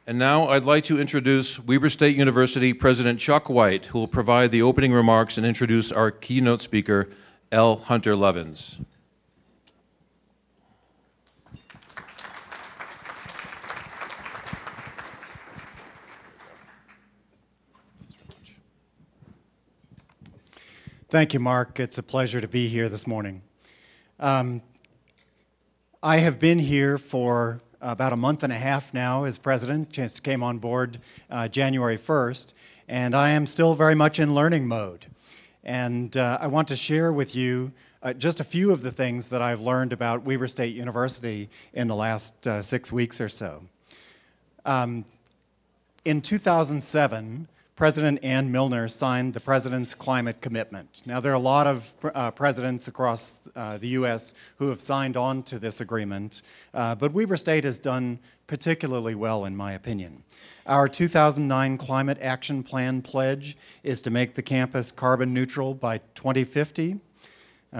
And now I'd like to introduce Weber State University President Chuck White, who will provide the opening remarks and introduce our keynote speaker, L. Hunter Lovins. Thank you, Mark. It's a pleasure to be here this morning. I have been here for about a month and a half now as president. Just came on board January 1st, and I am still very much in learning mode. And I want to share with you just a few of the things that I've learned about Weber State University in the last 6 weeks or so. In 2007, President Ann Milner signed the President's Climate Commitment. Now, there are a lot of presidents across the U.S. who have signed on to this agreement, but Weber State has done particularly well, in my opinion. Our 2009 Climate Action Plan pledge is to make the campus carbon neutral by 2050,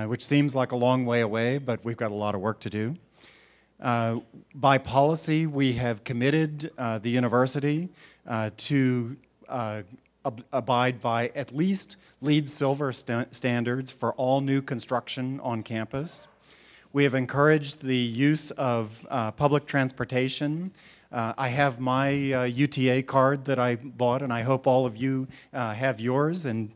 which seems like a long way away, but we've got a lot of work to do. By policy, we have committed the university to abide by at least LEED Silver standards for all new construction on campus. We have encouraged the use of public transportation. I have my UTA card that I bought, and I hope all of you have yours and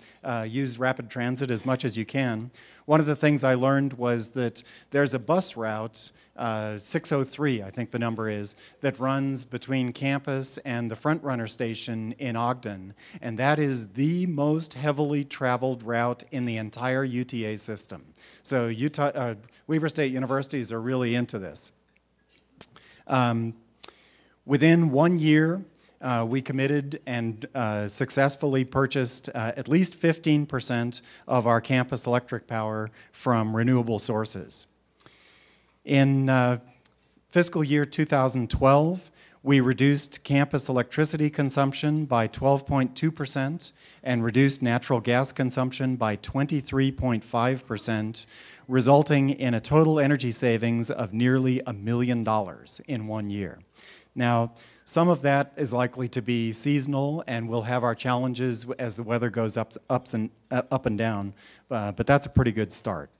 use rapid transit as much as you can. One of the things I learned was that there's a bus route, 603, I think the number is, that runs between campus and the Front Runner station in Ogden, and that is the most heavily traveled route in the entire UTA system. So Weber State universities are really into this. Within 1 year, we committed and successfully purchased at least 15% of our campus electric power from renewable sources. In fiscal year 2012, we reduced campus electricity consumption by 12.2% and reduced natural gas consumption by 23.5%, resulting in a total energy savings of nearly $1 million in 1 year. Now, some of that is likely to be seasonal, and we'll have our challenges as the weather goes up and down, but that's a pretty good start.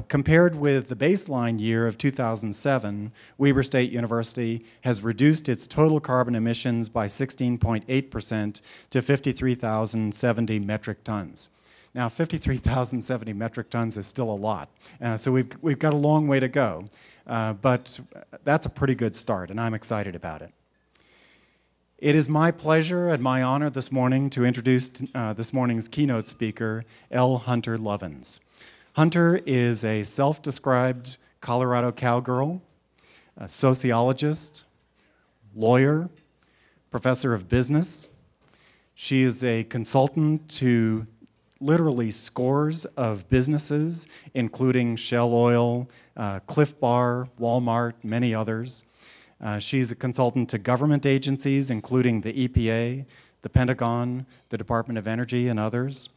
Compared with the baseline year of 2007, Weber State University has reduced its total carbon emissions by 16.8% to 53,070 metric tons. Now, 53,070 metric tons is still a lot, so we've got a long way to go, but that's a pretty good start, and I'm excited about it. It is my pleasure and my honor this morning to introduce this morning's keynote speaker, L. Hunter Lovins. Hunter is a self-described Colorado cowgirl, a sociologist, lawyer, professor of business. She is a consultant to literally scores of businesses, including Shell Oil, Cliff Bar, Walmart, many others. She's a consultant to government agencies, including the EPA, the Pentagon, the Department of Energy, and others.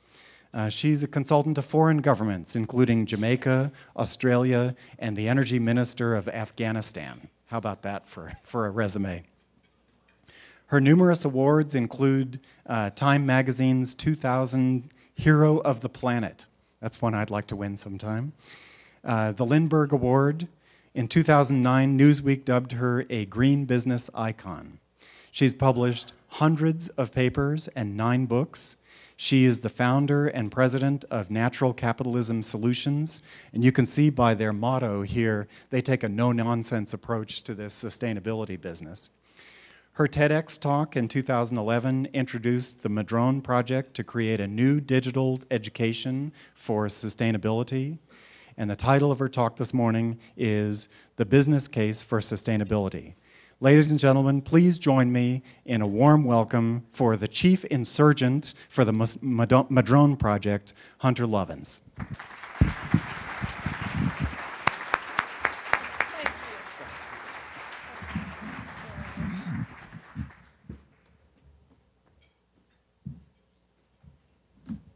She's a consultant to foreign governments, including Jamaica, Australia, and the Energy Minister of Afghanistan. How about that for a resume? Her numerous awards include Time Magazine's 2000 Hero of the Planet. That's one I'd like to win sometime. The Lindbergh Award. In 2009, Newsweek dubbed her a green business icon. She's published hundreds of papers and 9 books. She is the founder and president of Natural Capitalism Solutions, and you can see by their motto here, they take a no-nonsense approach to this sustainability business. Her TEDx talk in 2011 introduced the Madrone Project to create a new digital education for sustainability. And the title of her talk this morning is The Business Case for Sustainability. Ladies and gentlemen, please join me in a warm welcome for the chief insurgent for the Madrone Project, Hunter Lovins.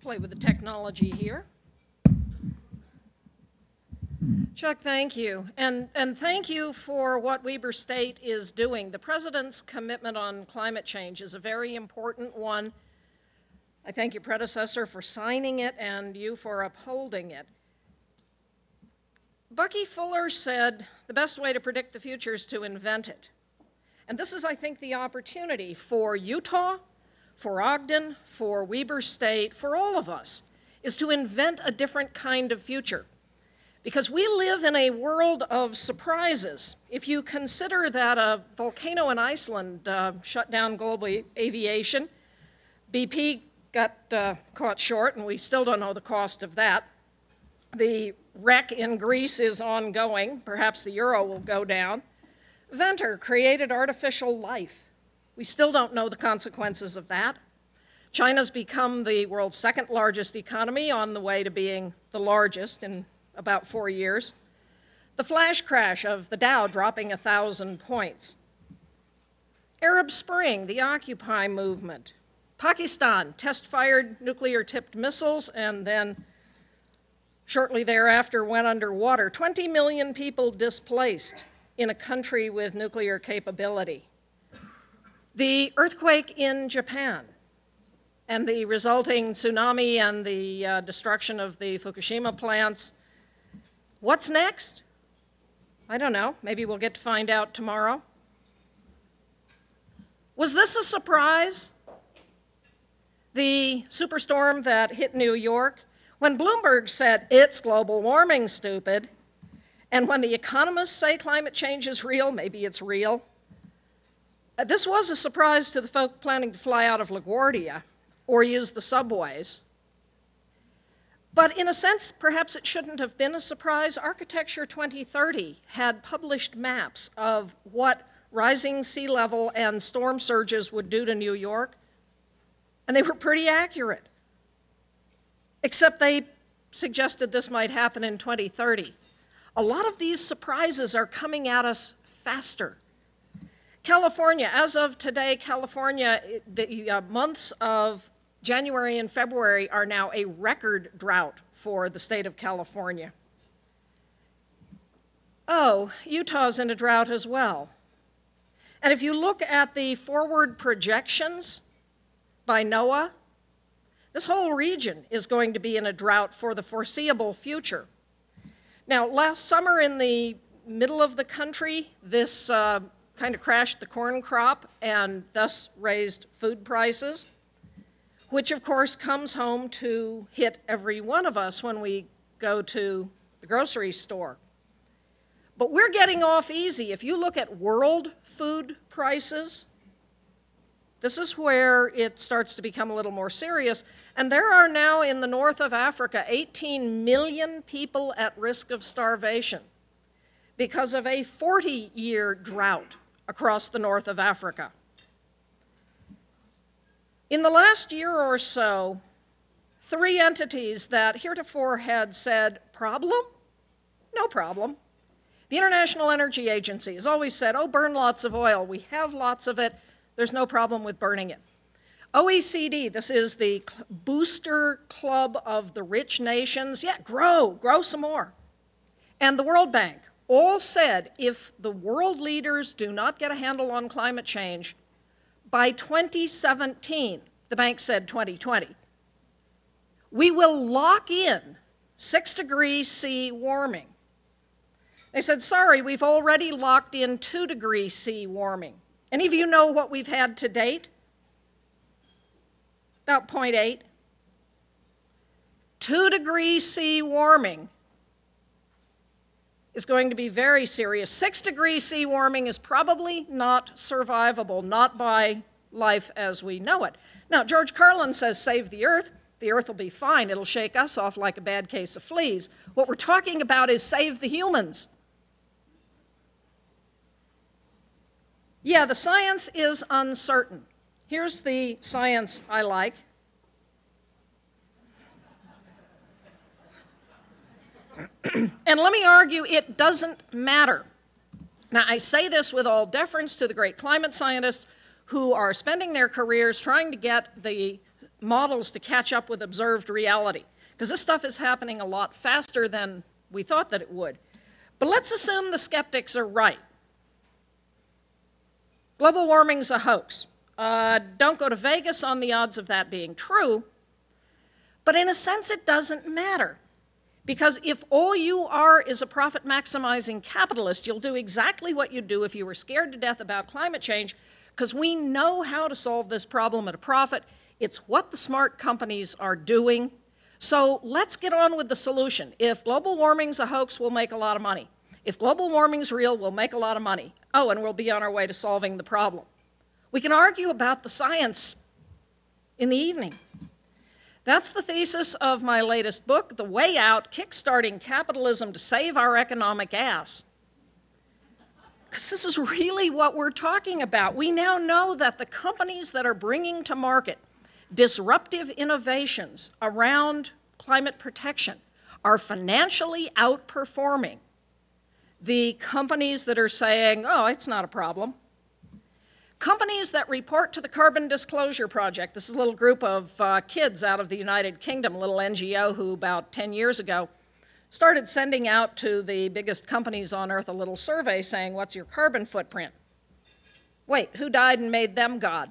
Play with the technology here. Chuck, thank you. And thank you for what Weber State is doing. The President's commitment on climate change is a very important one. I thank your predecessor for signing it and you for upholding it. Bucky Fuller said, the best way to predict the future is to invent it. And this is, I think, the opportunity for Utah, for Ogden, for Weber State, for all of us, is to invent a different kind of future. Because we live in a world of surprises. If you consider that a volcano in Iceland shut down global aviation, BP got caught short, and we still don't know the cost of that. The wreck in Greece is ongoing. Perhaps the euro will go down. Venter created artificial life. We still don't know the consequences of that. China's become the world's second largest economy, on the way to being the largest in about 4 years. The flash crash of the Dow dropping 1,000 points. Arab Spring, the Occupy movement. Pakistan test-fired nuclear-tipped missiles and then shortly thereafter went underwater. 20 million people displaced in a country with nuclear capability. The earthquake in Japan and the resulting tsunami and the destruction of the Fukushima plants. What's next? I don't know. Maybe we'll get to find out tomorrow. Was this a surprise? The superstorm that hit New York? When Bloomberg said, it's global warming, stupid, and when the economists say climate change is real, maybe it's real. This was a surprise to the folk planning to fly out of LaGuardia or use the subways. But in a sense, perhaps it shouldn't have been a surprise. Architecture 2030 had published maps of what rising sea level and storm surges would do to New York, and they were pretty accurate. Except they suggested this might happen in 2030. A lot of these surprises are coming at us faster. California, as of today, California, the months of January and February are now a record drought for the state of California. Oh, Utah's in a drought as well. And if you look at the forward projections by NOAA, this whole region is going to be in a drought for the foreseeable future. Now, last summer in the middle of the country, this kind of crashed the corn crop and thus raised food prices, which of course comes home to hit every one of us when we go to the grocery store. But we're getting off easy. If you look at world food prices, this is where it starts to become a little more serious. And there are now in the north of Africa 18 million people at risk of starvation because of a 40-year drought across the north of Africa. In the last year or so, 3 entities that heretofore had said, problem? No problem. The International Energy Agency has always said, oh, burn lots of oil. We have lots of it. There's no problem with burning it. OECD, this is the booster club of the rich nations. Yeah, grow some more. And the World Bank all said if the world leaders do not get a handle on climate change, by 2017, the bank said 2020, we will lock in 6 degrees C warming. They said, sorry, we've already locked in 2 degrees C warming. Any of you know what we've had to date? About 0.8. 2 degrees C warming is going to be very serious. 6 degrees C warming is probably not survivable, not by life as we know it. Now, George Carlin says save the Earth will be fine. It'll shake us off like a bad case of fleas. What we're talking about is save the humans. Yeah, the science is uncertain. Here's the science I like. And let me argue it doesn't matter. Now, I say this with all deference to the great climate scientists who are spending their careers trying to get the models to catch up with observed reality, because this stuff is happening a lot faster than we thought that it would. But let's assume the skeptics are right. Global warming's a hoax. Don't go to Vegas on the odds of that being true. But in a sense, it doesn't matter. Because if all you are is a profit-maximizing capitalist, you'll do exactly what you'd do if you were scared to death about climate change, because we know how to solve this problem at a profit. It's what the smart companies are doing. So let's get on with the solution. If global warming's a hoax, we'll make a lot of money. If global warming's real, we'll make a lot of money. Oh, and we'll be on our way to solving the problem. We can argue about the science in the evening. That's the thesis of my latest book, The Way Out, Kickstarting Capitalism to Save Our Economic Ass. Because this is really what we're talking about. We now know that the companies that are bringing to market disruptive innovations around climate protection are financially outperforming the companies that are saying, oh, it's not a problem. Companies that report to the Carbon Disclosure Project, this is a little group of kids out of the United Kingdom, a little NGO who about 10 years ago started sending out to the biggest companies on Earth a little survey saying, what's your carbon footprint? Wait, who died and made them God?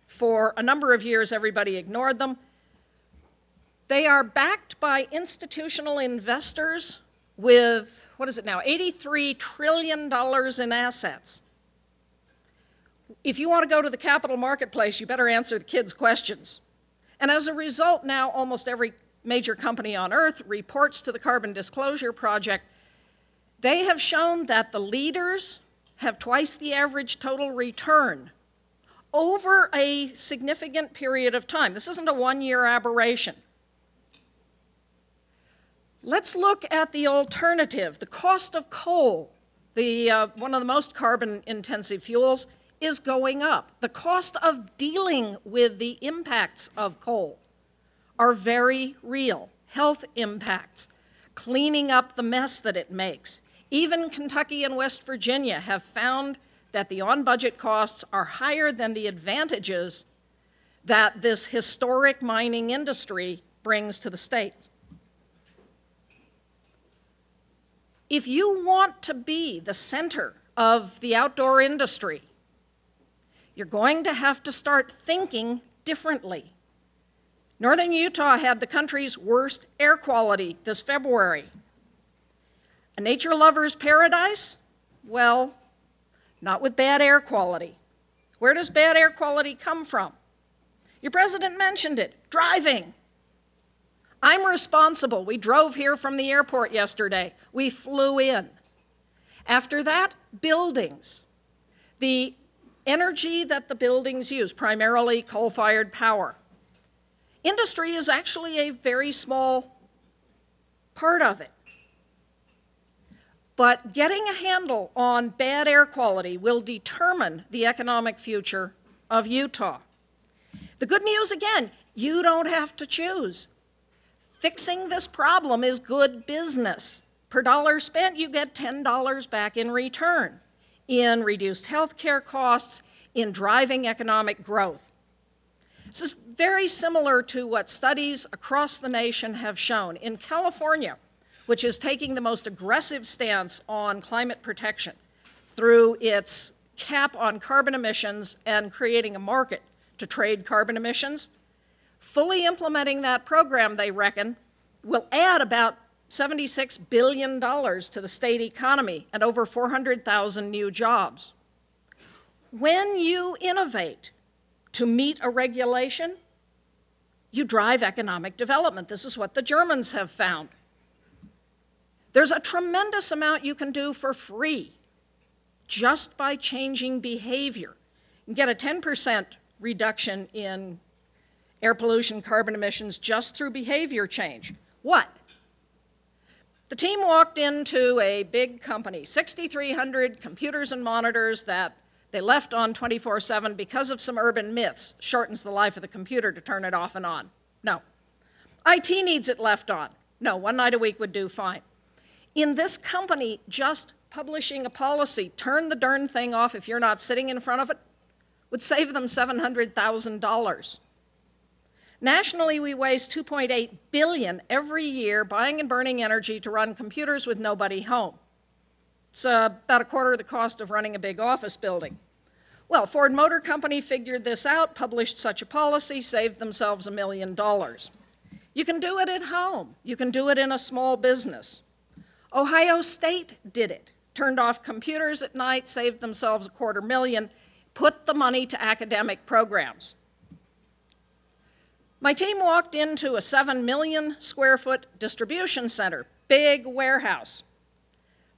For a number of years, everybody ignored them. They are backed by institutional investors with, what is it now, $83 trillion in assets. If you want to go to the capital marketplace, you better answer the kids' questions. And as a result, now almost every major company on Earth reports to the Carbon Disclosure Project. They have shown that the leaders have twice the average total return over a significant period of time. This isn't a one-year aberration. Let's look at the alternative. The cost of coal, one of the most carbon-intensive fuels, is going up. The cost of dealing with the impacts of coal are very real. Health impacts, cleaning up the mess that it makes. Even Kentucky and West Virginia have found that the on-budget costs are higher than the advantages that this historic mining industry brings to the state. If you want to be the center of the outdoor industry, you're going to have to start thinking differently. Northern Utah had the country's worst air quality this February. A nature lover's paradise? Well, not with bad air quality. Where does bad air quality come from? Your president mentioned it, driving. I'm responsible. We drove here from the airport yesterday. We flew in. After that, buildings. The energy that the buildings use, primarily coal-fired power. Industry is actually a very small part of it. But getting a handle on bad air quality will determine the economic future of Utah. The good news, again, you don't have to choose. Fixing this problem is good business. Per dollar spent, you get $10 back in return in reduced health care costs, in driving economic growth. This is very similar to what studies across the nation have shown. In California, which is taking the most aggressive stance on climate protection through its cap on carbon emissions and creating a market to trade carbon emissions, fully implementing that program, they reckon, will add about $76 billion to the state economy and over 400,000 new jobs. When you innovate to meet a regulation, you drive economic development. This is what the Germans have found. There's a tremendous amount you can do for free just by changing behavior. You can get a 10% reduction in air pollution, carbon emissions, just through behavior change. What? The team walked into a big company, 6,300 computers and monitors that they left on 24/7 because of some urban myths. Shortens the life of the computer to turn it off and on. No. IT needs it left on. No, one night a week would do fine. In this company, just publishing a policy, turn the darn thing off if you're not sitting in front of it, would save them $700,000. Nationally, we waste $2.8 billion every year buying and burning energy to run computers with nobody home. It's about a quarter of the cost of running a big office building. Well, Ford Motor Company figured this out, published such a policy, saved themselves $1 million. You can do it at home. You can do it in a small business. Ohio State did it. Turned off computers at night, saved themselves $250,000, put the money to academic programs. My team walked into a 7 million square foot distribution center, big warehouse.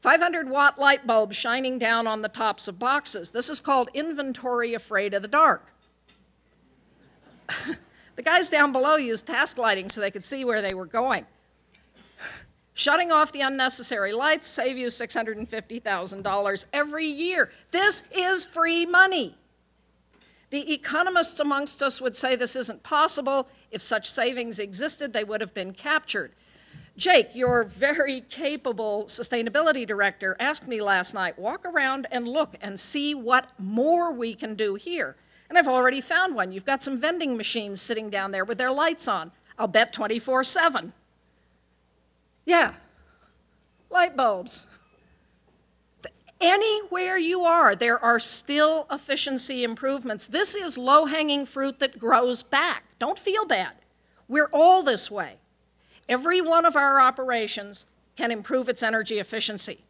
500-watt light bulbs shining down on the tops of boxes. This is called inventory afraid of the dark. The guys down below used task lighting so they could see where they were going. Shutting off the unnecessary lights save you $650,000 every year. This is free money. The economists amongst us would say this isn't possible. If such savings existed, they would have been captured. Jake, your very capable sustainability director, asked me last night, walk around and look and see what more we can do here. And I've already found one. You've got some vending machines sitting down there with their lights on. I'll bet 24/7. Yeah, light bulbs. Anywhere you are, there are still efficiency improvements. This is low-hanging fruit that grows back. Don't feel bad. We're all this way. Every one of our operations can improve its energy efficiency.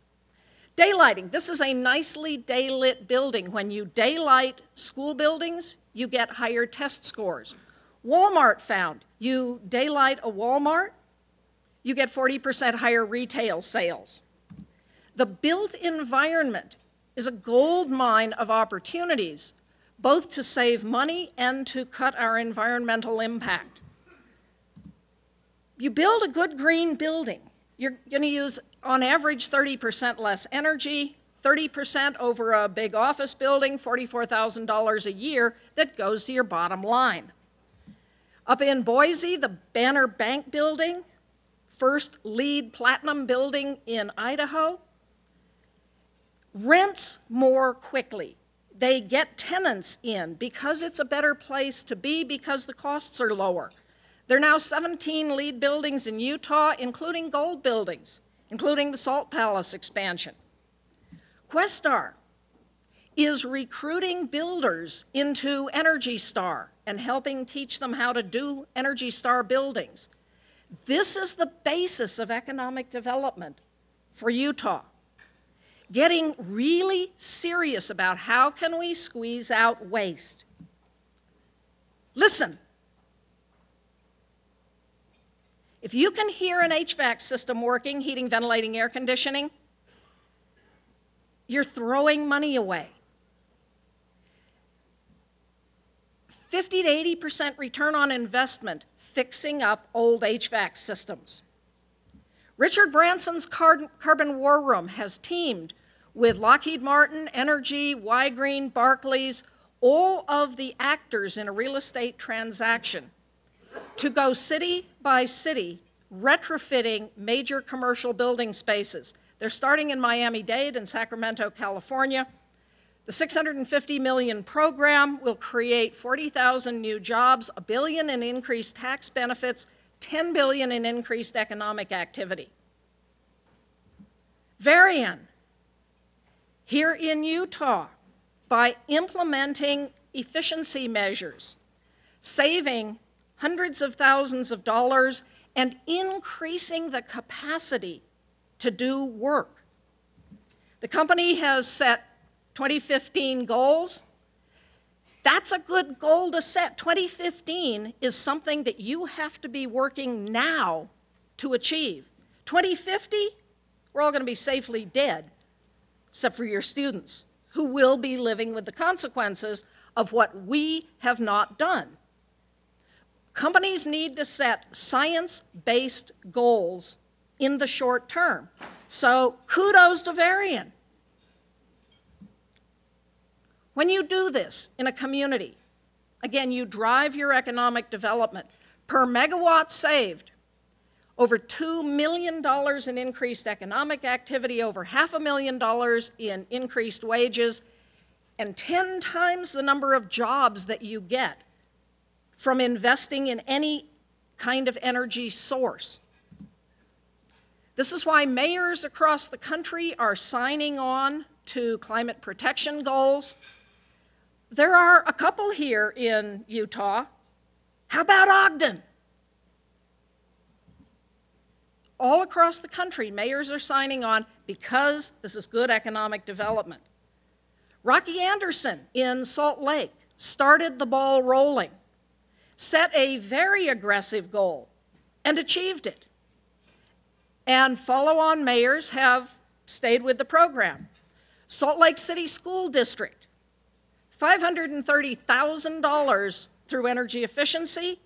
Daylighting. This is a nicely daylit building. When you daylight school buildings, you get higher test scores. Walmart found you daylight a Walmart, you get 40% higher retail sales. The built environment is a gold mine of opportunities, both to save money and to cut our environmental impact. You build a good green building, you're going to use, on average, 30% less energy, 30% over a big office building, $44,000 a year that goes to your bottom line. Up in Boise, the Banner Bank building, first LEED Platinum building in Idaho, rents more quickly. They get tenants in because it's a better place to be, because the costs are lower. There are now 17 LEED buildings in Utah, including gold buildings, including the Salt Palace expansion. Questar is recruiting builders into Energy Star and helping teach them how to do Energy Star buildings. This is the basis of economic development for Utah. Getting really serious about how can we squeeze out waste. Listen. If you can hear an HVAC system working, heating, ventilating, air conditioning, you're throwing money away. 50 to 80% return on investment fixing up old HVAC systems. Richard Branson's Carbon War Room has teamed with Lockheed Martin, Energy, Y-Green, Barclays, all of the actors in a real estate transaction to go city by city retrofitting major commercial building spaces. They're starting in Miami-Dade and Sacramento, California. The $650 million program will create 40,000 new jobs, $1 billion in increased tax benefits, $10 billion in increased economic activity. Varian, here in Utah, by implementing efficiency measures, saving hundreds of thousands of dollars and increasing the capacity to do work. The company has set 2015 goals. That's a good goal to set. 2015 is something that you have to be working now to achieve. 2050, we're all going to be safely dead, except for your students, who will be living with the consequences of what we have not done. Companies need to set science-based goals in the short term. So kudos to Varian. When you do this in a community, again, you drive your economic development. Per megawatt saved, over $2 million in increased economic activity, over $500,000 in increased wages, and 10 times the number of jobs that you get from investing in any kind of energy source. This is why mayors across the country are signing on to climate protection goals. There are a couple here in Utah. How about Ogden? All across the country, mayors are signing on because this is good economic development. Rocky Anderson in Salt Lake started the ball rolling, set a very aggressive goal, and achieved it. And follow-on mayors have stayed with the program. Salt Lake City School District, $530,000 through energy efficiency.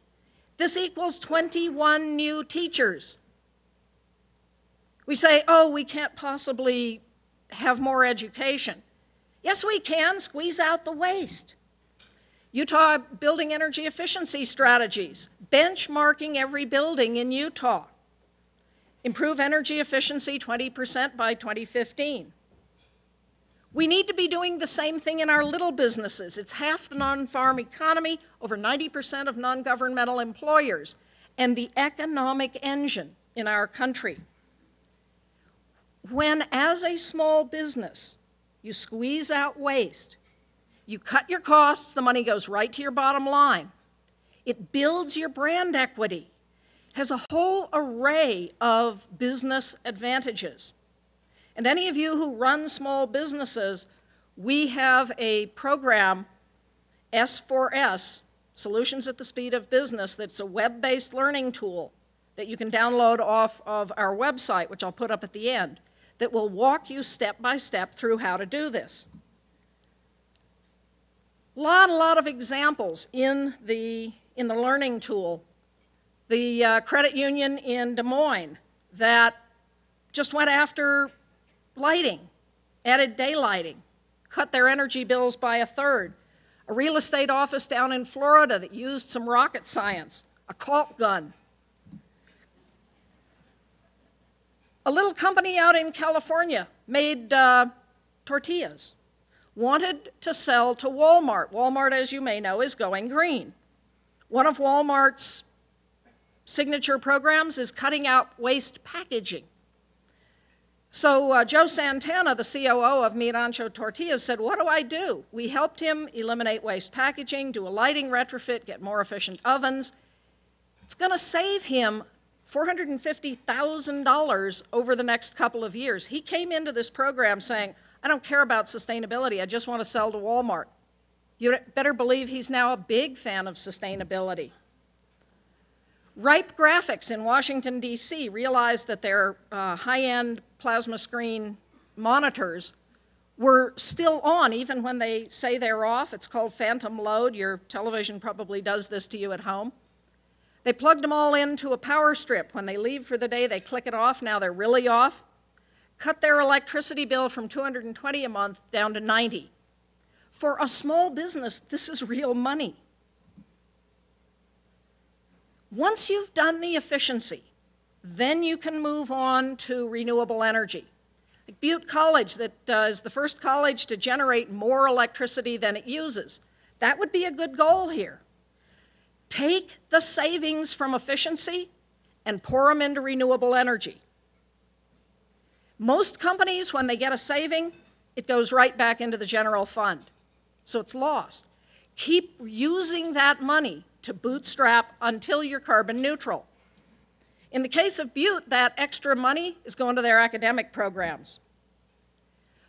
This equals 21 new teachers. We say, oh, we can't possibly have more education. Yes, we can. Squeeze out the waste. Utah building energy efficiency strategies, benchmarking every building in Utah. Improve energy efficiency 20% by 2015. We need to be doing the same thing in our little businesses. It's half the non-farm economy, over 90% of non-governmental employers, and the economic engine in our country. When, as a small business, you squeeze out waste, you cut your costs, the money goes right to your bottom line. It builds your brand equity, has a whole array of business advantages. And any of you who run small businesses, we have a program, S4S, Solutions at the Speed of Business, that's a web-based learning tool that you can download off of our website, which I'll put up at the end, that will walk you step by step through how to do this. A lot of examples in the learning tool. The credit union in Des Moines that just went after lighting, added daylighting, cut their energy bills by 1/3. A real estate office down in Florida that used some rocket science, a caulk gun. A little company out in California made tortillas, wanted to sell to Walmart. Walmart, as you may know, is going green. One of Walmart's signature programs is cutting out waste packaging. So Joe Santana, the COO of Mi Rancho Tortillas, said, what do I do? We helped him eliminate waste packaging, do a lighting retrofit, get more efficient ovens. It's going to save him $450,000 over the next couple of years. He came into this program saying, I don't care about sustainability, I just want to sell to Walmart. You better believe he's now a big fan of sustainability. Ripe Graphics in Washington, D.C. realized that their high-end plasma screen monitors were still on even when they say they're off. It's called phantom load. Your television probably does this to you at home. They plugged them all into a power strip. When they leave for the day, they click it off. Now they're really off. Cut their electricity bill from $220 a month down to $90. For a small business, this is real money. Once you've done the efficiency, then you can move on to renewable energy. Like Butte College, that is the first college to generate more electricity than it uses. That would be a good goal here. Take the savings from efficiency and pour them into renewable energy. Most companies, when they get a saving, it goes right back into the general fund. So it's lost. Keep using that money to bootstrap until you're carbon neutral. In the case of Butte, that extra money is going to their academic programs.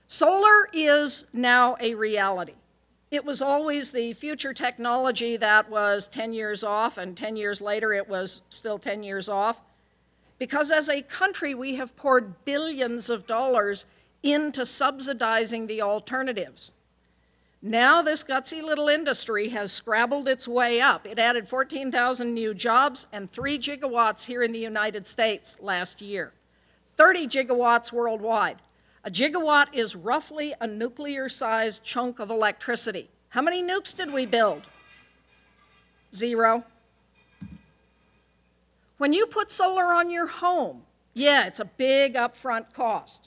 Solar is now a reality. It was always the future technology that was 10 years off, and 10 years later it was still 10 years off. Because as a country, we have poured billions of dollars into subsidizing the alternatives. Now this gutsy little industry has scrabbled its way up. It added 14,000 new jobs and 3 gigawatts here in the United States last year. 30 gigawatts worldwide. A gigawatt is roughly a nuclear-sized chunk of electricity. How many nukes did we build? 0. When you put solar on your home, yeah, it's a big upfront cost.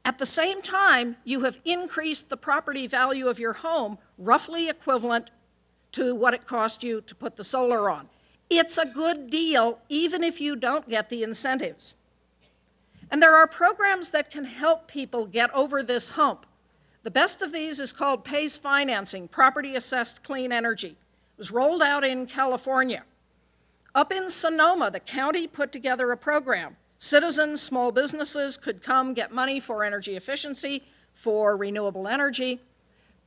At the same time, you have increased the property value of your home, roughly equivalent to what it cost you to put the solar on. It's a good deal even if you don't get the incentives. And there are programs that can help people get over this hump. The best of these is called PACE financing, Property Assessed Clean Energy. It was rolled out in California. Up in Sonoma, the county put together a program. Citizens, small businesses could come get money for energy efficiency, for renewable energy,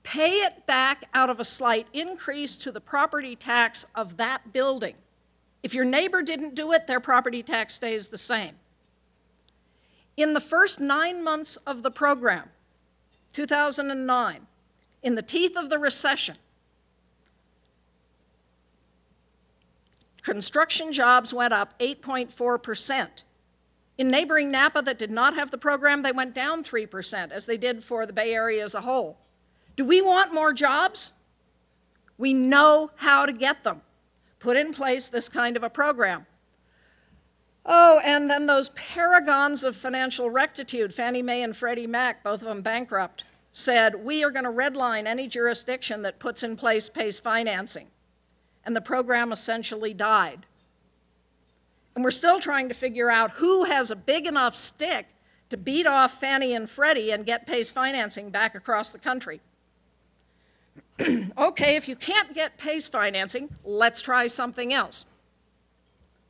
pay it back out of a slight increase to the property tax of that building. If your neighbor didn't do it, their property tax stays the same. In the first 9 months of the program, 2009, in the teeth of the recession, construction jobs went up 8.4%. In neighboring Napa that did not have the program, they went down 3%, as they did for the Bay Area as a whole. Do we want more jobs? We know how to get them. Put in place this kind of a program. Oh, and then those paragons of financial rectitude, Fannie Mae and Freddie Mac, both of them bankrupt, said, we are going to redline any jurisdiction that puts in place PACE financing. And the program essentially died. And we're still trying to figure out who has a big enough stick to beat off Fannie and Freddie and get PACE financing back across the country. Okay, if you can't get PACE financing, let's try something else.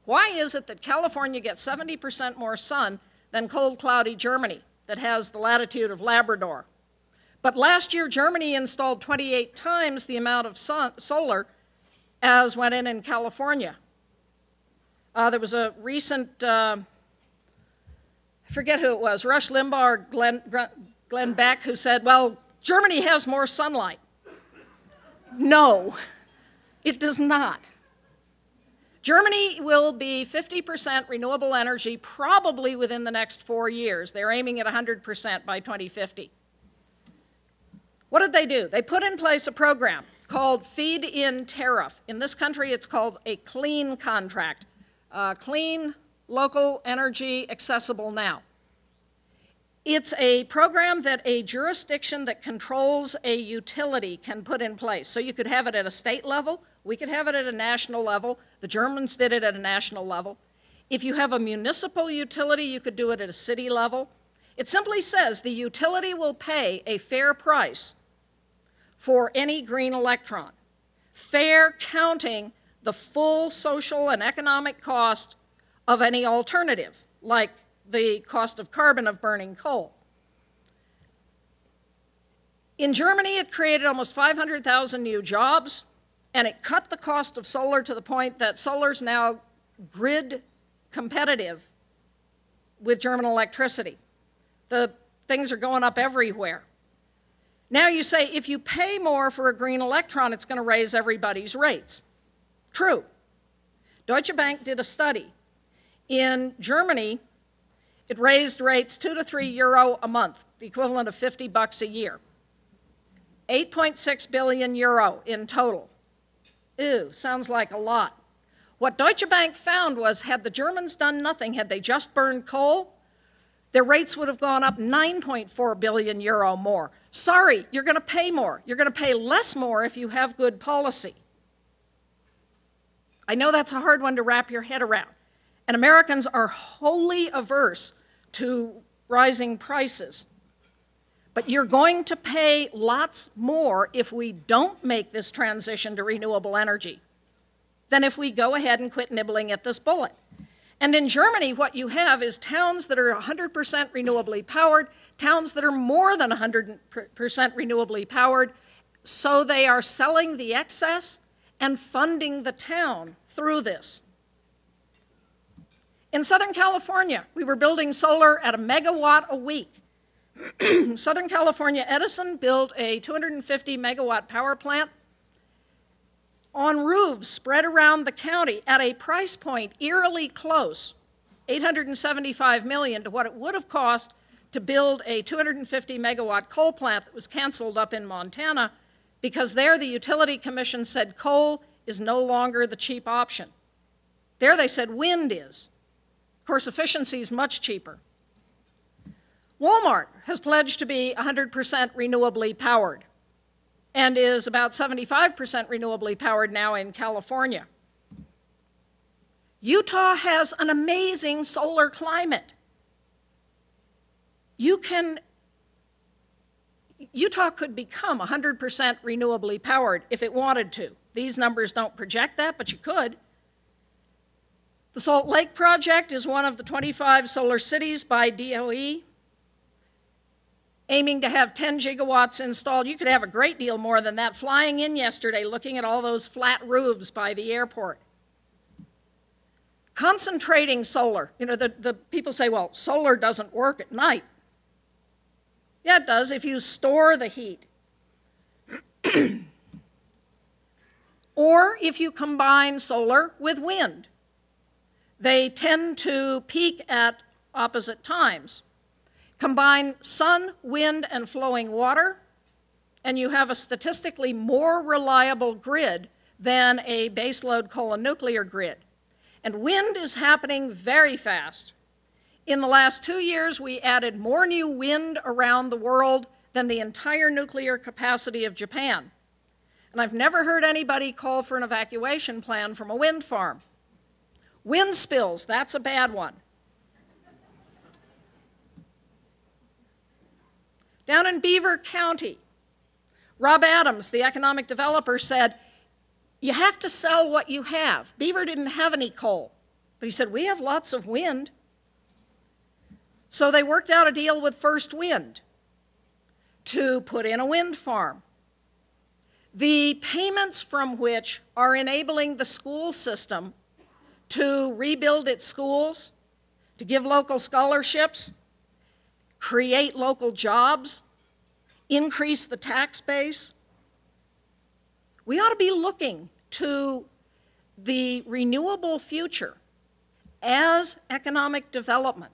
Why is it that California gets 70% more sun than cold, cloudy Germany that has the latitude of Labrador? But last year, Germany installed 28 times the amount of solar as went in California. There was a recent, I forget who it was, Rush Limbaugh or Glenn Beck, who said, well, Germany has more sunlight. No, it does not. Germany will be 50% renewable energy probably within the next 4 years. They're aiming at 100% by 2050. What did they do? They put in place a program called Feed-in Tariff. In this country, it's called a clean contract. Clean, local energy, accessible now. It's a program that a jurisdiction that controls a utility can put in place. So you could have it at a state level, we could have it at a national level, the Germans did it at a national level. If you have a municipal utility, you could do it at a city level. It simply says the utility will pay a fair price for any green electron, fair counting the full social and economic cost of any alternative, like the cost of carbon of burning coal. In Germany, it created almost 500,000 new jobs, and it cut the cost of solar to the point that solar's now grid competitive with German electricity. The things are going up everywhere. Now you say, if you pay more for a green electron, it's going to raise everybody's rates. True. Deutsche Bank did a study. In Germany, it raised rates 2 to 3 euro a month, the equivalent of $50 a year. 8.6 billion euro in total. Ew, sounds like a lot. What Deutsche Bank found was, had the Germans done nothing, had they just burned coal, their rates would have gone up 9.4 billion euro more. Sorry, you're going to pay more. You're going to pay less more if you have good policy. I know that's a hard one to wrap your head around. And Americans are wholly averse to rising prices. But you're going to pay lots more if we don't make this transition to renewable energy than if we go ahead and quit nibbling at this bullet. And in Germany, what you have is towns that are 100% renewably powered, towns that are more than 100% renewably powered, so they are selling the excess and funding the town through this. In Southern California, we were building solar at 1 megawatt a week. Southern California Edison built a 250 megawatt power plant on roofs spread around the county at a price point eerily close, $875 million, to what it would have cost to build a 250 megawatt coal plant that was canceled up in Montana, because there the utility commission said coal is no longer the cheap option. There they said wind is. Of course, efficiency is much cheaper. Walmart has pledged to be 100% renewably powered and is about 75% renewably powered now in California. Utah has an amazing solar climate. Utah could become 100% renewably powered if it wanted to. These numbers don't project that, but you could. The Salt Lake project is one of the 25 solar cities by DOE, aiming to have 10 gigawatts installed. You could have a great deal more than that. Flying in yesterday, looking at all those flat roofs by the airport. Concentrating solar. You know, the people say, well, solar doesn't work at night. Yeah, it does if you store the heat. Or if you combine solar with wind. They tend to peak at opposite times. Combine sun, wind, and flowing water, and you have a statistically more reliable grid than a baseload coal and nuclear grid. And wind is happening very fast. In the last 2 years, we added more new wind around the world than the entire nuclear capacity of Japan. And I've never heard anybody call for an evacuation plan from a wind farm. Wind spills, that's a bad one. Down in Beaver County, Rob Adams, the economic developer, said, you have to sell what you have. Beaver didn't have any coal, but he said, we have lots of wind. So they worked out a deal with First Wind to put in a wind farm. The payments from which are enabling the school system to rebuild its schools, to give local scholarships, create local jobs, increase the tax base. We ought to be looking to the renewable future as economic development.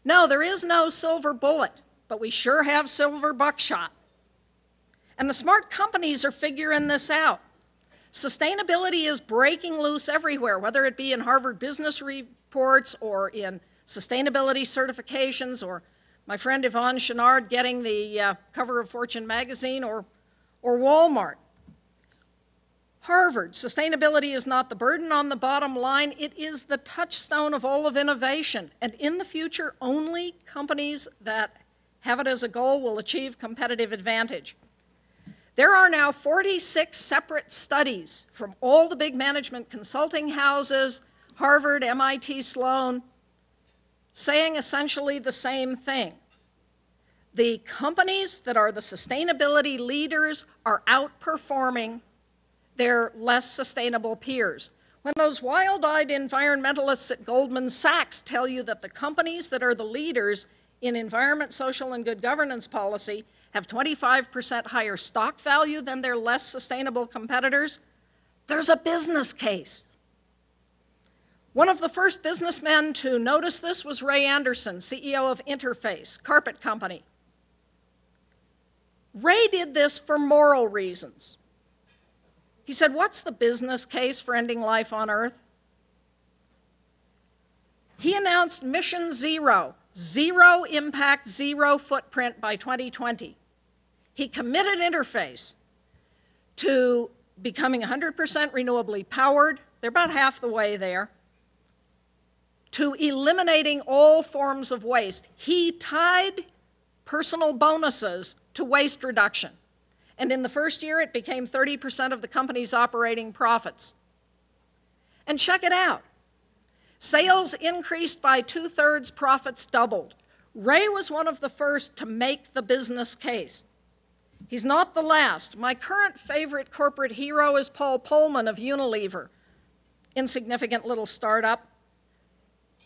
No, there is no silver bullet, but we sure have silver buckshot. And the smart companies are figuring this out. Sustainability is breaking loose everywhere, whether it be in Harvard Business Reports or in sustainability certifications, or my friend Yvonne Chouinard getting the cover of Fortune magazine, or Walmart. Harvard, sustainability is not the burden on the bottom line, it is the touchstone of all of innovation. And in the future, only companies that have it as a goal will achieve competitive advantage. There are now 46 separate studies from all the big management consulting houses, Harvard, MIT, Sloan, saying essentially the same thing. The companies that are the sustainability leaders are outperforming their less sustainable peers. When those wild-eyed environmentalists at Goldman Sachs tell you that the companies that are the leaders in environment, social, and good governance policy have 25% higher stock value than their less sustainable competitors, there's a business case. One of the first businessmen to notice this was Ray Anderson, CEO of Interface, carpet company. Ray did this for moral reasons. He said, what's the business case for ending life on Earth? He announced Mission Zero, zero impact, zero footprint by 2020. He committed Interface to becoming 100% renewably powered. They're about half the way there. To eliminating all forms of waste. He tied personal bonuses to waste reduction. And in the first year, it became 30% of the company's operating profits. And check it out. Sales increased by 2/3, profits doubled. Ray was one of the first to make the business case. He's not the last. My current favorite corporate hero is Paul Polman of Unilever, insignificant little startup.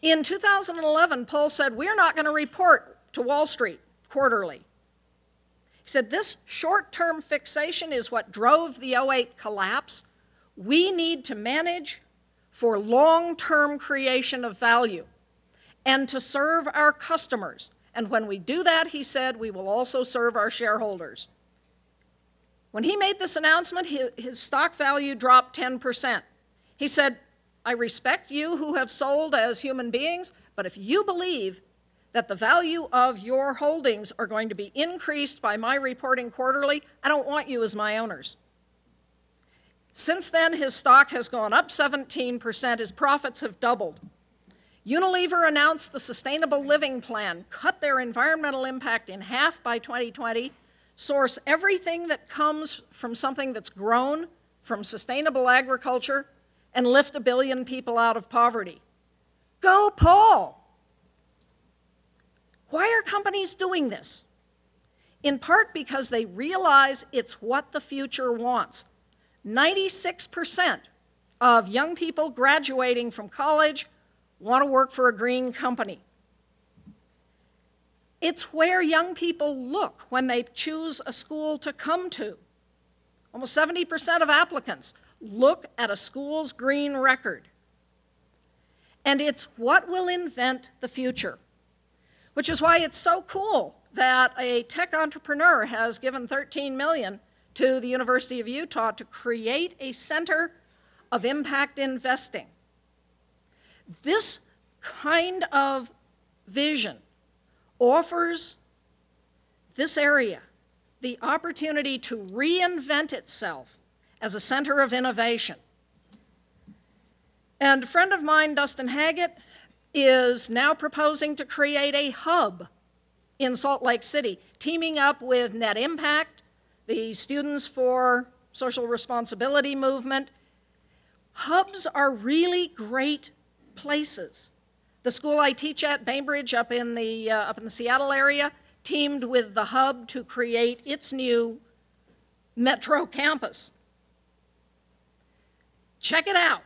In 2011, Paul said, we're not going to report to Wall Street quarterly. He said, this short-term fixation is what drove the 2008 collapse. We need to manage for long-term creation of value and to serve our customers. And when we do that, he said, we will also serve our shareholders. When he made this announcement, his stock value dropped 10%. He said, I respect you who have sold as human beings, but if you believe that the value of your holdings are going to be increased by my reporting quarterly, I don't want you as my owners. Since then, his stock has gone up 17%, his profits have doubled. Unilever announced the Sustainable Living Plan, cut their environmental impact in half by 2020, source everything that comes from something that's grown from sustainable agriculture, and lift 1 billion people out of poverty. Go, Paul! Why are companies doing this? In part because they realize it's what the future wants. 96% of young people graduating from college want to work for a green company. It's where young people look when they choose a school to come to. Almost 70% of applicants look at a school's green record. And it's what will invent the future, which is why it's so cool that a tech entrepreneur has given $13 million to the University of Utah to create a center of impact investing. This kind of vision offers this area the opportunity to reinvent itself as a center of innovation. And a friend of mine, Dustin Haggett, is now proposing to create a hub in Salt Lake City, teaming up with Net Impact, the Students for Social Responsibility movement. Hubs are really great places. The school I teach at, Bainbridge, up in the Seattle area, teamed with the hub to create its new metro campus. Check it out.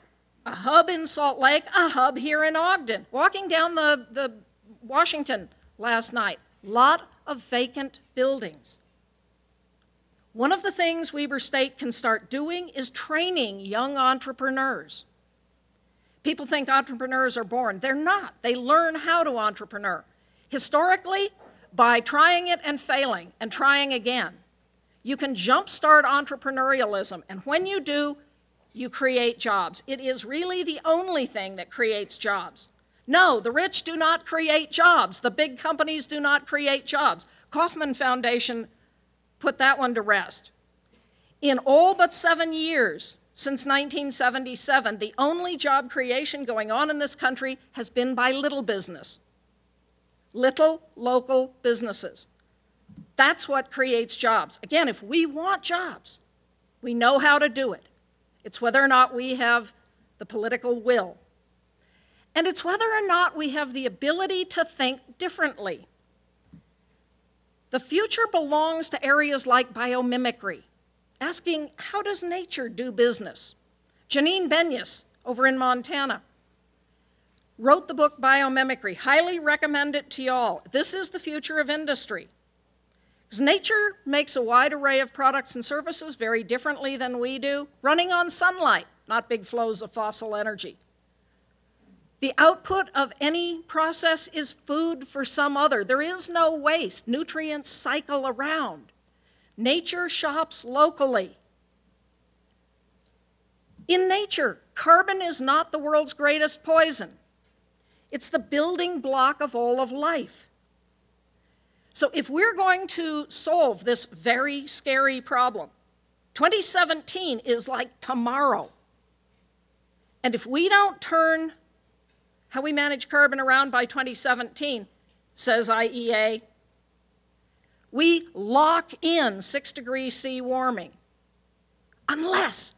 A hub in Salt Lake, a hub here in Ogden. Walking down the Washington last night, lot of vacant buildings. One of the things Weber State can start doing is training young entrepreneurs. People think entrepreneurs are born. They're not. They learn how to entrepreneur. Historically, by trying it and failing and trying again, you can jumpstart entrepreneurialism, and when you do, you create jobs. It is really the only thing that creates jobs. No, the rich do not create jobs. The big companies do not create jobs. Kauffman Foundation put that one to rest. In all but 7 years since 1977, the only job creation going on in this country has been by little business. Little local businesses. That's what creates jobs. Again, if we want jobs, we know how to do it. It's whether or not we have the political will. And it's whether or not we have the ability to think differently. The future belongs to areas like biomimicry, asking, how does nature do business? Janine Benyus, over in Montana, wrote the book Biomimicry. Highly recommend it to y'all. This is the future of industry. Because nature makes a wide array of products and services very differently than we do, running on sunlight, not big flows of fossil energy. The output of any process is food for some other. There is no waste. Nutrients cycle around. Nature shops locally. In nature, carbon is not the world's greatest poison. It's the building block of all of life. So if we're going to solve this very scary problem, 2017 is like tomorrow. And if we don't turn how we manage carbon around by 2017, says IEA, we lock in 6 degrees C warming. Unless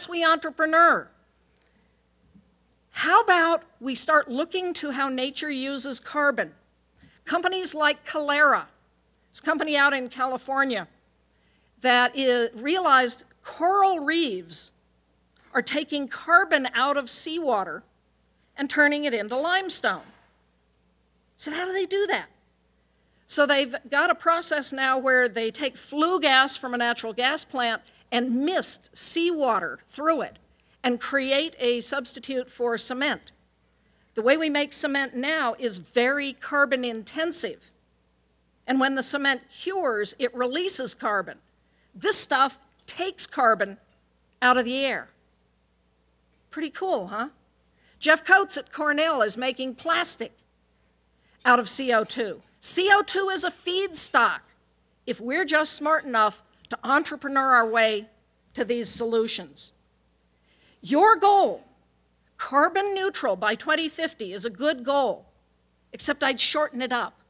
we entrepreneur. How about we start looking to how nature uses carbon? Companies like Calera, this company out in California, that realized coral reefs are taking carbon out of seawater and turning it into limestone. So how do they do that? So they've got a process now where they take flue gas from a natural gas plant and mist seawater through it and create a substitute for cement. The way we make cement now is very carbon intensive. And when the cement cures, it releases carbon. This stuff takes carbon out of the air. Pretty cool, huh? Jeff Coates at Cornell is making plastic out of CO2. CO2 is a feedstock if we're just smart enough to entrepreneur our way to these solutions. Your goal, carbon neutral by 2050, is a good goal, except I'd shorten it up.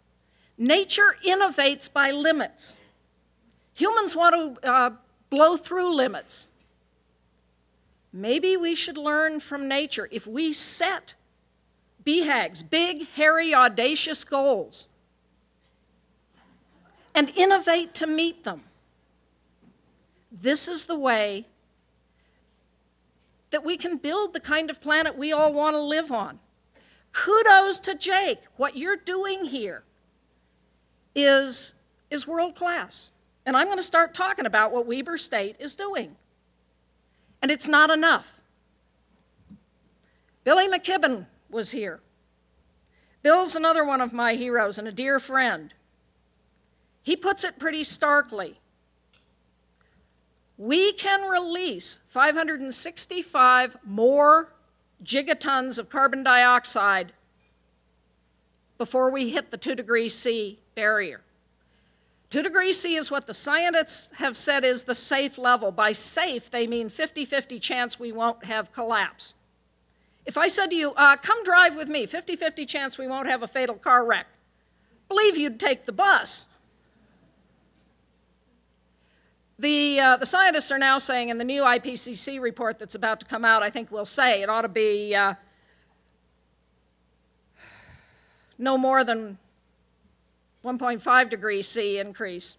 Nature innovates by limits. Humans want to blow through limits. Maybe we should learn from nature. If we set BHAGs, big, hairy, audacious goals, and innovate to meet them, this is the way that we can build the kind of planet we all want to live on. Kudos to Jake. What you're doing here is world class. And I'm going to start talking about what Weber State is doing. And it's not enough. Billy McKibben was here. Bill's another one of my heroes and a dear friend. He puts it pretty starkly. We can release 565 more gigatons of carbon dioxide before we hit the 2 degrees C barrier. 2 degrees C is what the scientists have said is the safe level. By safe, they mean 50-50 chance we won't have collapse. If I said to you, come drive with me, 50-50 chance we won't have a fatal car wreck, believe you'd take the bus. The scientists are now saying, in the new IPCC report that's about to come out, I think we'll say it ought to be no more than 1.5 degrees C increase.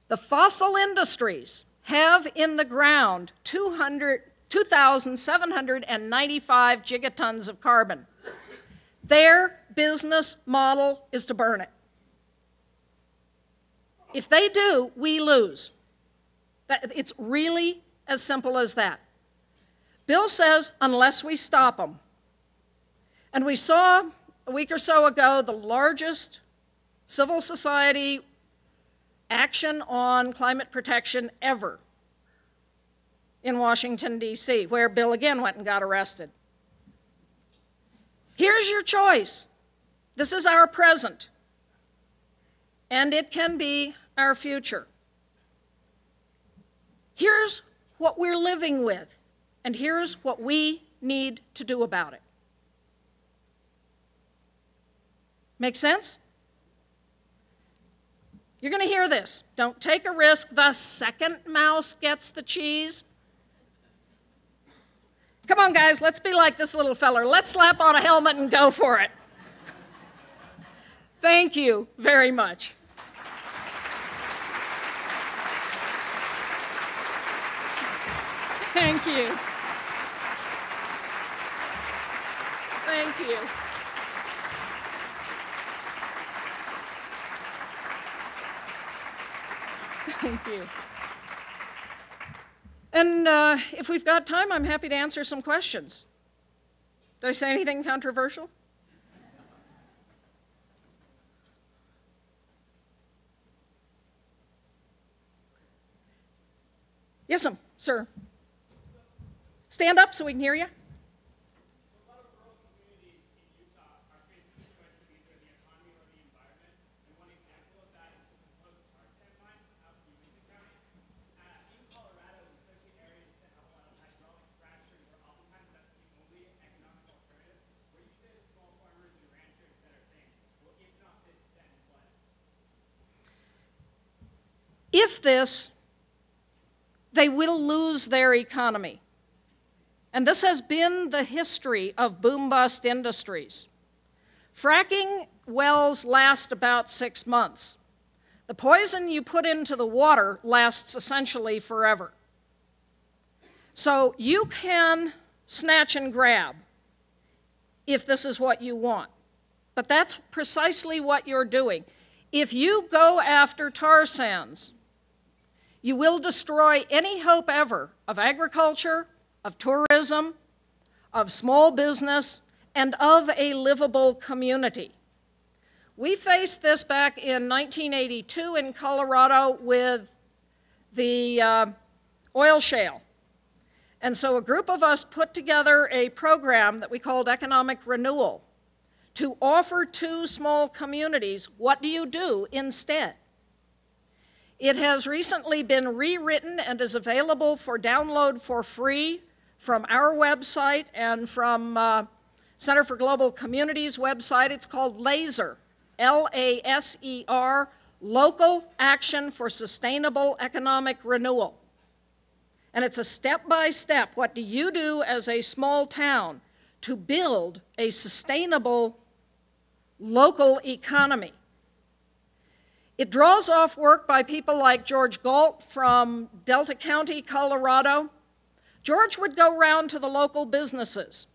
The fossil industries have in the ground 2,795 gigatons of carbon. Their business model is to burn it. If they do, we lose. It's really as simple as that. Bill says, unless we stop them. And we saw a week or so ago the largest civil society action on climate protection ever in Washington, D.C., where Bill again went and got arrested. Here's your choice. This is our present, and it can be our future. Here's what we're living with, and here's what we need to do about it. Make sense? You're going to hear this. Don't take a risk. The second mouse gets the cheese. Come on, guys, let's be like this little feller. Let's slap on a helmet and go for it. Thank you very much. Thank you. Thank you. Thank you. And if we've got time, I'm happy to answer some questions. Did I say anything controversial? Yes, sir. Stand up so we can hear you. If this, they will lose their economy. And this has been the history of boom-bust industries. Fracking wells last about 6 months. The poison you put into the water lasts essentially forever. So you can snatch and grab if this is what you want. But that's precisely what you're doing. If you go after tar sands, you will destroy any hope ever of agriculture, of tourism, of small business, and of a livable community. We faced this back in 1982 in Colorado with the oil shale. And so a group of us put together a program that we called Economic Renewal to offer to small communities, what do you do instead? It has recently been rewritten and is available for download for free from our website and from Center for Global Communities website. It's called LASER, L-A-S-E-R, Local Action for Sustainable Economic Renewal. And it's a step-by-step, what do you do as a small town to build a sustainable local economy? It draws off work by people like George Galt from Delta County, Colorado. George would go around to the local businesses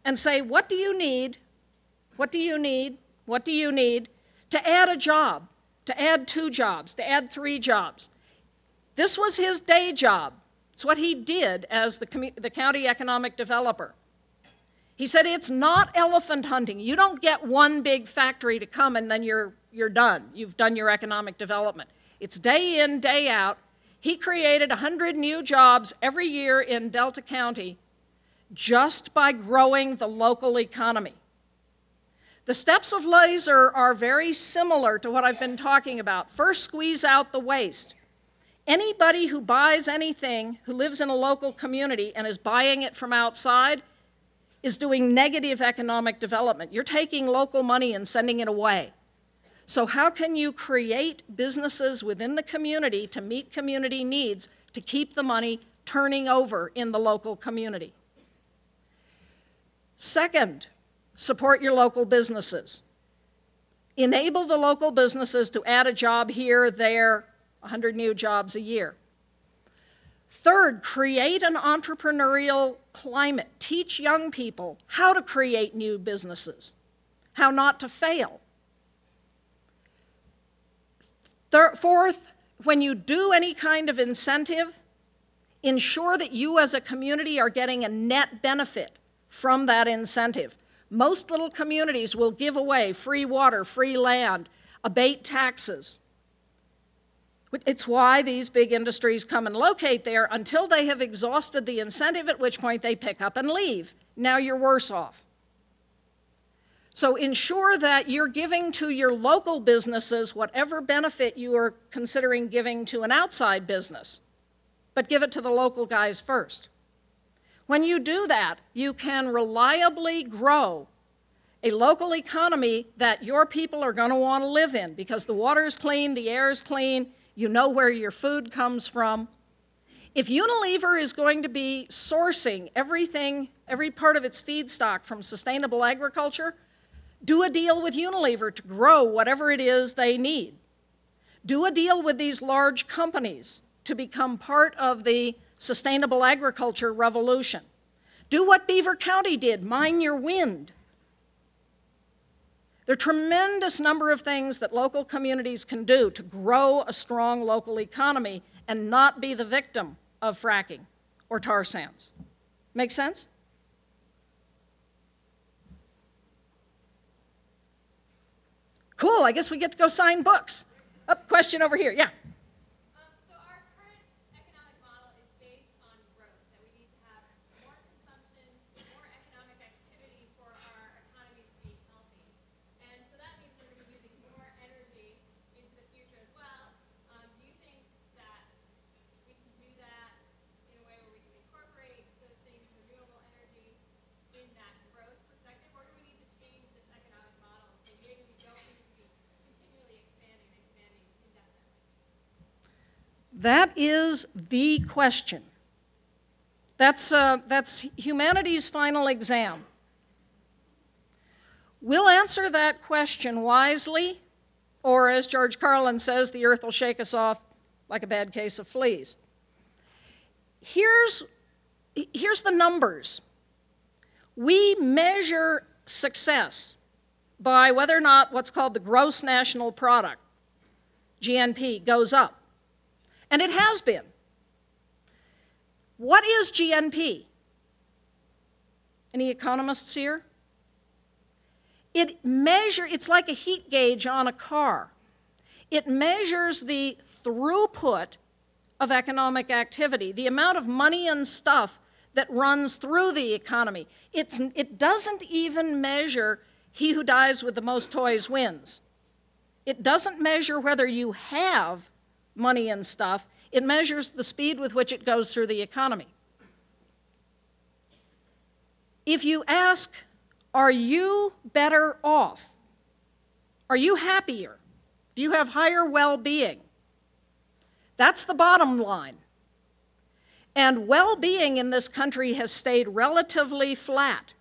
and say, what do you need? What do you need? What do you need to add a job, to add 2 jobs, to add 3 jobs? This was his day job. It's what he did as the county economic developer. He said, it's not elephant hunting. You don't get one big factory to come and then you're done. You've done your economic development. It's day in, day out. He created 100 new jobs every year in Delta County just by growing the local economy. The steps of LASER are very similar to what I've been talking about. First, squeeze out the waste. Anybody who buys anything, who lives in a local community and is buying it from outside, is doing negative economic development. You're taking local money and sending it away. So how can you create businesses within the community to meet community needs to keep the money turning over in the local community? Second, support your local businesses. Enable the local businesses to add a job here, there, 100 new jobs a year. Third, create an entrepreneurial climate. Teach young people how to create new businesses, how not to fail. Fourth, when you do any kind of incentive, ensure that you as a community are getting a net benefit from that incentive. Most little communities will give away free water, free land, abate taxes. It's why these big industries come and locate there until they have exhausted the incentive, at which point they pick up and leave. Now you're worse off. So ensure that you're giving to your local businesses whatever benefit you are considering giving to an outside business, but give it to the local guys first. When you do that, you can reliably grow a local economy that your people are going to want to live in because the water is clean, the air is clean, you know where your food comes from. If Unilever is going to be sourcing everything, every part of its feedstock from sustainable agriculture, do a deal with Unilever to grow whatever it is they need. Do a deal with these large companies to become part of the sustainable agriculture revolution. Do what Beaver County did, mine your wind. There are a tremendous number of things that local communities can do to grow a strong local economy and not be the victim of fracking or tar sands. Make sense? Cool, I guess we get to go sign books. Oh, question over here, yeah. So our current economic model is based on growth, that we need to have more consumption, more economic activity for our economy to be healthy. And so that means we're going to be using more energy into the future as well. Do you think that we can do that in a way where we can incorporate those things, renewable energy, in that growth perspective? Or do we need to change this economic model and say maybe we don't need to be continually expanding indefinitely? That is the question. That's humanity's final exam. We'll answer that question wisely, or as George Carlin says, the earth will shake us off like a bad case of fleas. Here's the numbers. We measure success by whether or not what's called the gross national product, GNP, goes up. And it has been. What is GNP? Any economists here? It's like a heat gauge on a car. It measures the throughput of economic activity, the amount of money and stuff that runs through the economy. It doesn't even measure he who dies with the most toys wins. It doesn't measure whether you have money and stuff. It measures the speed with which it goes through the economy. If you ask, are you better off? Are you happier? Do you have higher well-being? That's the bottom line. And well-being in this country has stayed relatively flat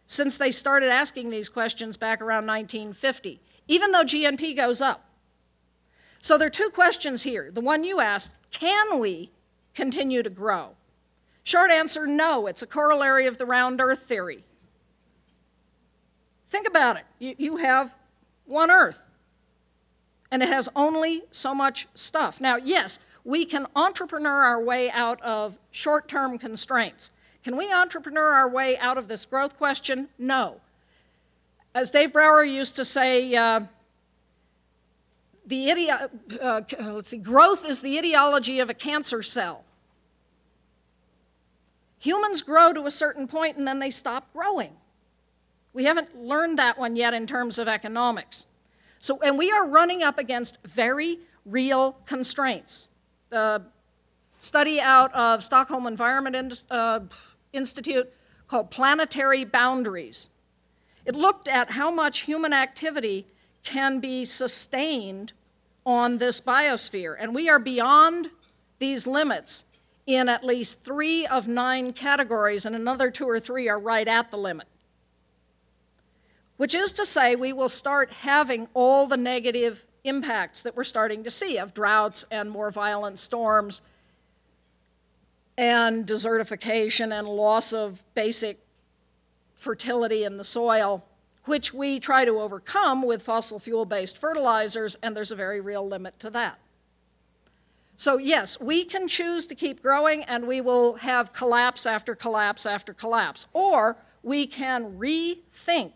since they started asking these questions back around 1950, even though GNP goes up. So there are two questions here. The one you asked, can we continue to grow? Short answer, no. It's a corollary of the round earth theory. Think about it. You have one earth, and it has only so much stuff. Now, yes, we can entrepreneur our way out of short-term constraints. Can we entrepreneur our way out of this growth question? No. As Dave Brower used to say, growth is the ideology of a cancer cell. Humans grow to a certain point and then they stop growing. We haven't learned that one yet in terms of economics. And we are running up against very real constraints. The study out of Stockholm Environment Institute called Planetary Boundaries. It looked at how much human activity can be sustained on this biosphere, and we are beyond these limits in at least 3 of 9 categories, and another 2 or 3 are right at the limit. Which is to say, we will start having all the negative impacts that we're starting to see of droughts and more violent storms and desertification and loss of basic fertility in the soil, which we try to overcome with fossil fuel-based fertilizers, and there's a very real limit to that. So yes, we can choose to keep growing, and we will have collapse after collapse after collapse. Or we can rethink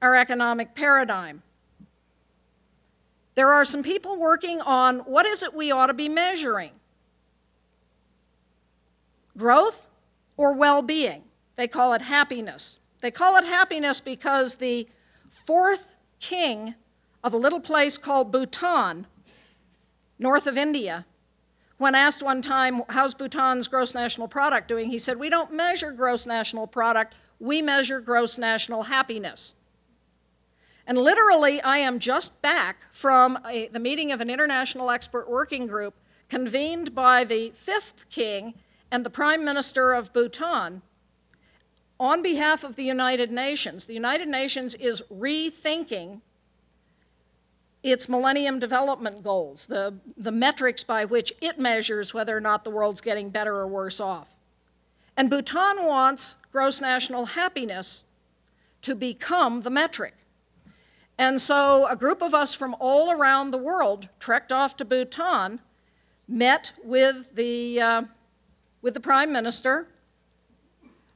our economic paradigm. There are some people working on what is it we ought to be measuring? Growth or well-being? They call it happiness. They call it happiness because the 4th king of a little place called Bhutan, north of India, when asked one time, how's Bhutan's gross national product doing? He said, we don't measure gross national product, we measure gross national happiness. And literally, I am just back from the meeting of an international expert working group convened by the 5th king and the Prime Minister of Bhutan on behalf of the United Nations. The United Nations is rethinking its Millennium Development Goals, the metrics by which it measures whether or not the world's getting better or worse off. And Bhutan wants gross national happiness to become the metric. And so a group of us from all around the world trekked off to Bhutan, met with the Prime Minister,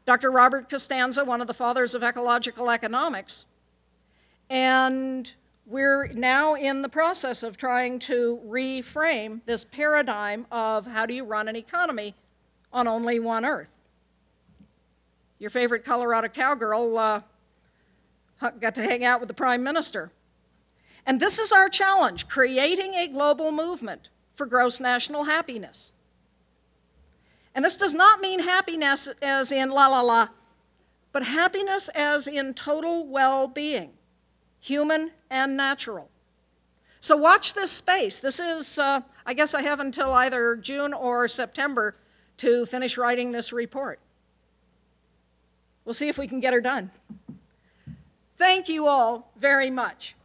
Dr. Robert Costanza, one of the fathers of ecological economics, and we're now in the process of trying to reframe this paradigm of how do you run an economy on only one Earth. Your favorite Colorado cowgirl got to hang out with the Prime Minister. And this is our challenge, creating a global movement for gross national happiness. And this does not mean happiness as in la la la, but happiness as in total well-being, human and natural. So watch this space. This is, I guess I have until either June or September to finish writing this report. We'll see if we can get her done. Thank you all very much.